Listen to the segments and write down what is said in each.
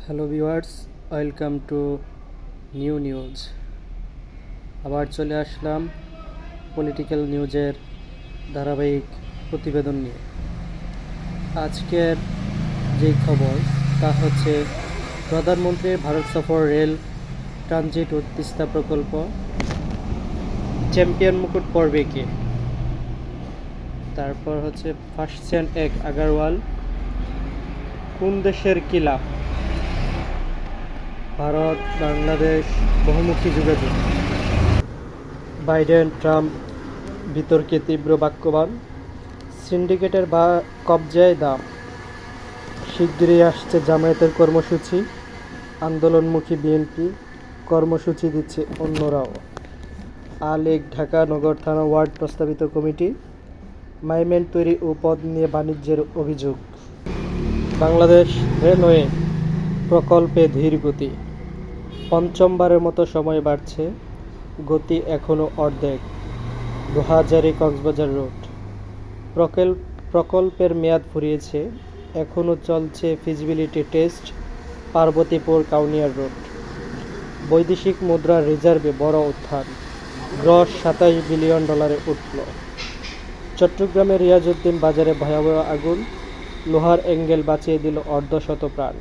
Hello viewers, welcome to new news. আবার চলে আসলাম political নিউজের ধারাবাহিক প্রতিবেদন নিয়ে। আজকের যেই খবর তা হচ্ছে প্রধানমন্ত্রীর ভারত সফর, রেল ট্রানজিট ও তিস্তা প্রকল্প, চ্যাম্পিয়ন মুকুট পড়বে কে, তারপর হচ্ছে ফাঁসছেন এক আগারওয়াল, কোন দেশের কি লাভ, ভারত বাংলাদেশ বহুমুখী যোগাযোগ, বাইডেন ট্রাম্প বিতর্কে তীব্র বাক্যবাণ, সিন্ডিকেটের কবজায় দাম, শিগগিরই আসছে জামায়াতের কর্মসূচি, আন্দোলনমুখী বিএনপি কর্মসূচি দিচ্ছে অন্যরাও, আলেক ঢাকা নগর থানা ওয়ার্ড প্রস্তাবিত কমিটি, মাইমেন্ট তৈরি ও পদ নিয়ে বাণিজ্যের অভিযোগ, বাংলাদেশ রেলওয়ে প্রকল্পে ধীর গতি, পঞ্চমবারের মতো সময় বাড়ছে, গতি এখনও অর্ধেক, দোহাজারী কক্সবাজার রোড, প্রকল্পের মেয়াদ ফুরিয়েছে, এখনও চলছে ফিজিবিলিটি টেস্ট, পার্বতীপুর কাউনিয়ার রোড, বৈদেশিক মুদ্রার রিজার্ভে বড় উত্থান, গ্রস $27 বিলিয়ন উঠল, চট্টগ্রামের রিয়াজউদ্দিন বাজারে ভয়াবহ আগুন, লোহার অ্যাঙ্গেল বাঁচিয়ে দিল অর্ধশত প্রাণ,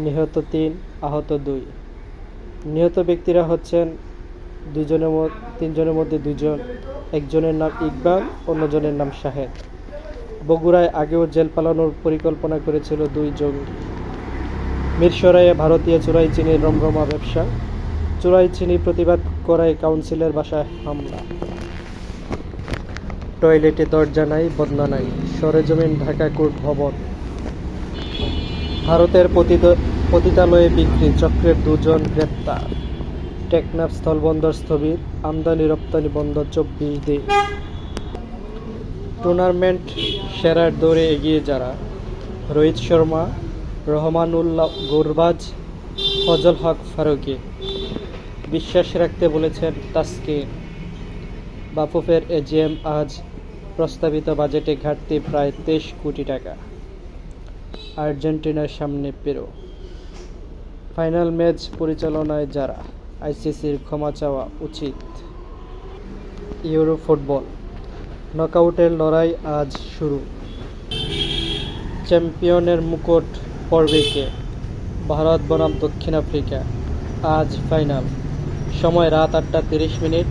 নিহত 3, আহত 2। নিহত ব্যক্তিরা হচ্ছেন তিনজনের মধ্যে 2 জন, একজনের নাম ইকবাল, অন্যজনের নাম শাহেদ। বগুড়ায় আগেও জেল পালানোর পরিকল্পনা করেছিল 2 জঙ্গি। মিরসরাইয়ে ভারতীয় চোরাই চিনির রমরমা ব্যবসা, চোরাই চিনি প্রতিবাদ করায় কাউন্সিলের বাসায় হামলা, টয়লেটে দরজা নাই, বদনা নাই, সরেজমিন ঢাকা কোর্ট ভবন, ভারতের পতিতালয়ে বিক্রি চক্রের 2 জন গ্রেপ্তার, টেকনাফ স্থলবন্দর স্থগিত, আমদানি রপ্তানি বন্ধ 24 দিন। টুর্নামেন্ট সেরার দৌড়ে এগিয়ে যারা, রোহিত শর্মা, রহমানুল্লাহ গুরবাজ, ফজল হক ফারুকী, বিশ্বাস রাখতে বলেছেন তাসকিন। বাফুফের এজিএম আজ, প্রস্তাবিত বাজেটে ঘাটতি প্রায় 23 কোটি টাকা, আর্জেন্টিনার সামনে পেরো, ফাইনাল ম্যাচ পরিচালনায় যারা, আইসিসির ক্ষমা চাওয়া উচিত। ইউরো ফুটবল নকআউটের লড়াই আজ শুরু, চ্যাম্পিয়নের মুকুট পড়বে কে, ভারত বনাম দক্ষিণ আফ্রিকা, আজ ফাইনাল, সময় রাত 8:30,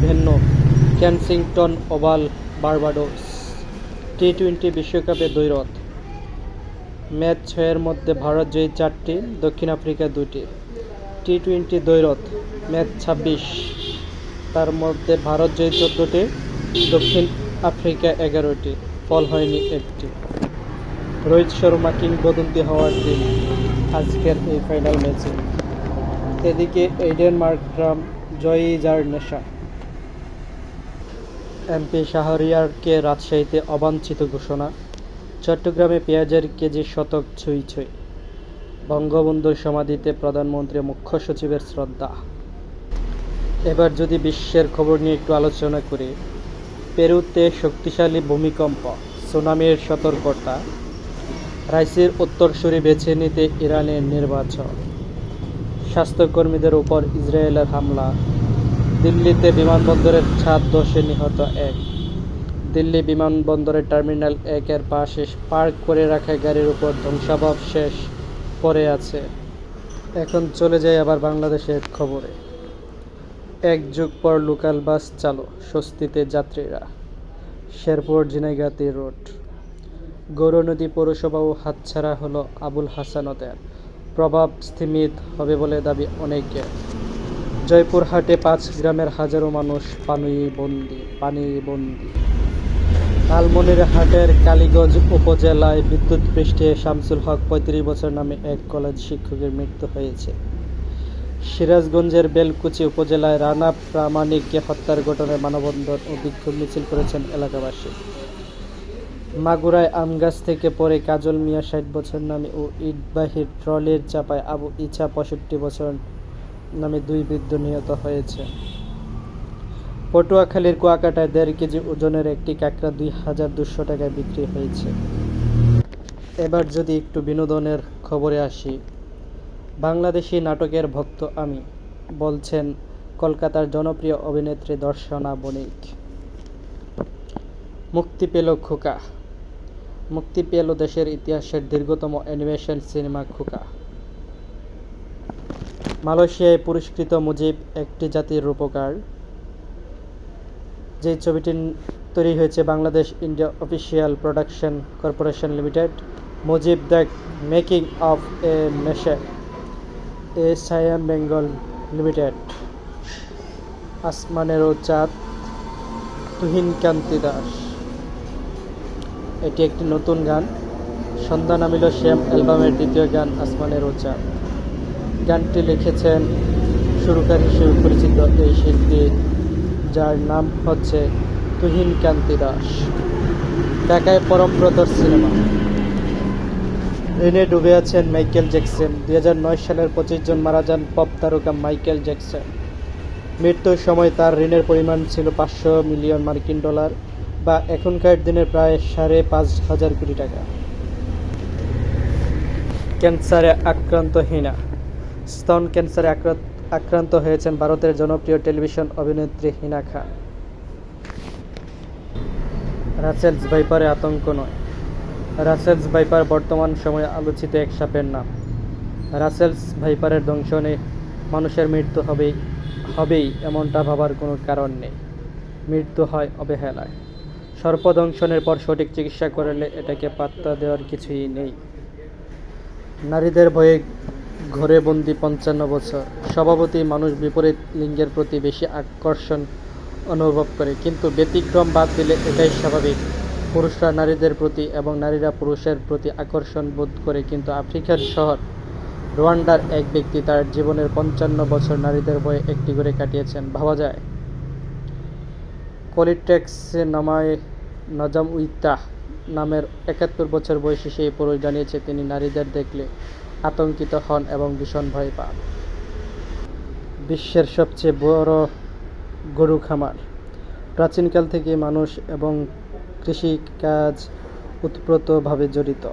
ভেন্যু কেনসিংটন ওভাল, বার্বাডোস। টি-20 বিশ্বকাপে দ্বৈরথ, ম্যাচ 6-এর মধ্যে ভারত জয়ী 4টি, দক্ষিণ আফ্রিকা 2টি। টি-20 দ্বৈরথ, ম্যাচ 26, তার মধ্যে ভারত জয়ী 14টি, দক্ষিণ আফ্রিকা 11টি, ফল হয়নি একটি। রোহিত শর্মা কিংবদন্তি হওয়ার দিন আজকের এই ফাইনাল ম্যাচে। এদিকে এইডেন মার্করাম জয়ী যার নেশা, এমপি শাহরিয়ারকে রাজশাহীতে অবাঞ্ছিত ঘোষণা, চট্টগ্রামে পেঁয়াজের কেজি শতক ছুঁই ছুঁই, বঙ্গবন্ধুর সমাধিতে প্রধানমন্ত্রী মুখ্য সচিবের শ্রদ্ধা। এবার যদি বিশ্বের খবর নিয়ে একটু আলোচনা করি, পেরুতে শক্তিশালী ভূমিকম্প, সুনামির সতর্কতা, রাইসির উত্তরসূরি বেছে নিতে ইরানের নির্বাচন, স্বাস্থ্যকর্মীদের উপর ইসরায়েলের হামলা, দিল্লিতে বিমানবন্দরের ছাদ ধসে নিহত 1, দিল্লি বিমানবন্দরের টার্মিনাল 1-এর পাশে পার্ক করে রাখা গাড়ির উপর ধ্বংসাবশেষ পড়ে আছে। এখন চলে যাই আবার বাংলাদেশের খবরে। 1 যুগ পর লোকাল বাস চালু, স্বস্তিতে যাত্রীরা, শেরপুর ঝিনাইগাতি রোড, গৌরনদী পৌরসভাও হাতছাড়া হলো আবুল হাসানদের, প্রভাব স্থিমিত হবে বলে দাবি অনেকের। জয়পুরহাটে 5 গ্রামের হাজারো মানুষ পানিবন্দী। লালমনিরহাটের কালীগঞ্জ উপজেলায় বিদ্যুৎস্পৃষ্টে শামসুল হক 35 বছর নামে এক কলেজ শিক্ষকের মৃত্যু হয়েছে। সিরাজগঞ্জের বেলকুচি উপজেলায় রানা প্রামাণিককে হত্যার ঘটনায় মানববন্ধন ও বিক্ষোভ মিছিল করেছেন এলাকাবাসী। মাগুরায় আমগাছ থেকে পড়ে কাজল মিয়া 60 বছর নামে ও ইটবাহী ট্রলির চাপায় আবু ইছা 65 বছর নামে 2 বৃদ্ধ নিহত হয়েছে। পটুয়াখালীর কুয়াকাটায় 1.5 কেজি ওজনের একটি কাঁকড়া 2200 টাকায় বিক্রি হয়েছে। এবার যদি একটু বিনোদনের খবরে আসি, বাংলাদেশি নাটকের ভক্ত আমি, বলছেন কলকাতার জনপ্রিয় অভিনেত্রী দর্শনা বণিক। মুক্তি পেল খোকা। মুক্তি পেল দেশের ইতিহাসের দীর্ঘতম অ্যানিমেশন সিনেমা খোকা। মালয়েশিয়ায় পুরস্কৃত মুজিব একটি জাতির রূপকার। যে ছবিটি তৈরি হয়েছে Bangladesh India official production corporation limited. Mujib the making of a nation, a Shyam Benegal limited. আসমানেরও চাঁদ, তুহিন কান্তি দাস। এটি একটি নতুন গান। সন্ধ্যা নামিল শ্যাম অ্যালবামের দ্বিতীয় গান আসমানেরও চাঁদ। গানটি লিখেছেন সুরকার হিসেবে পরিচিত এই শিল্পী, যার নাম হচ্ছে তুহিন কান্তি দাস। ঢাকায় পরম ব্রদর্স সিনেমা। ঋণে ডুবে আছেন মাইকেল জ্যাকসন। 2009 সালের 25 জন মারা যান পপ তারকা মাইকেল জ্যাকসন। মৃত্যুর সময় তার ঋণের পরিমাণ ছিল $500 মিলিয়ন, বা এখনকার দিনের প্রায় 5,500 কোটি টাকা। ক্যান্সারে আক্রান্ত হিনা। স্তন ক্যান্সারে আক্রান্ত হয়েছেন ভারতের জনপ্রিয় টেলিভিশন অভিনেত্রী হিনা খান। রাসেলস ভাইপারে আতঙ্ক নয়। রাসেলস ভাইপার বর্তমান সময়ে আলোচিত এক সাপের নাম। রাসেলস ভাইপারের দংশনে মানুষের মৃত্যু হবেই এমনটা ভাবার কোনো কারণ নেই। মৃত্যু হয় অবহেলায়। সর্পদংশনের পর সঠিক চিকিৎসা করলে এটাকে পাত্তা দেওয়ার কিছুই নেই। নারীদের ভয়ে ঘরে বন্দি 55 বছর। স্বভাবতই মানুষ বিপরীত লিঙ্গের প্রতি বেশি আকর্ষণ অনুভব করে, কিন্তু ব্যতিক্রম বাদ দিলে এটাই স্বাভাবিক। পুরুষরা নারীদের প্রতি এবং নারীরা পুরুষের প্রতি আকর্ষণ বোধ করে, কিন্তু আফ্রিকার শহর রোয়ান্ডার এক ব্যক্তি তার জীবনের 55 বছর নারীদের ভয়ে একটি ঘরে কাটিয়েছেন। ভাবা যায়। কলিটেক্সে নাজাম উইতাহ নামের 71 বছর বয়সী সেই পুরুষ জানিয়েছে তিনি নারীদের দেখলে আতঙ্কিত হন এবং ভীষণ ভয় পান। বিশ্বের সবচেয়ে বড় গরু খামার। প্রাচীনকাল থেকে মানুষ এবং কৃষিকাজ ওতপ্রোতভাবে জড়িত।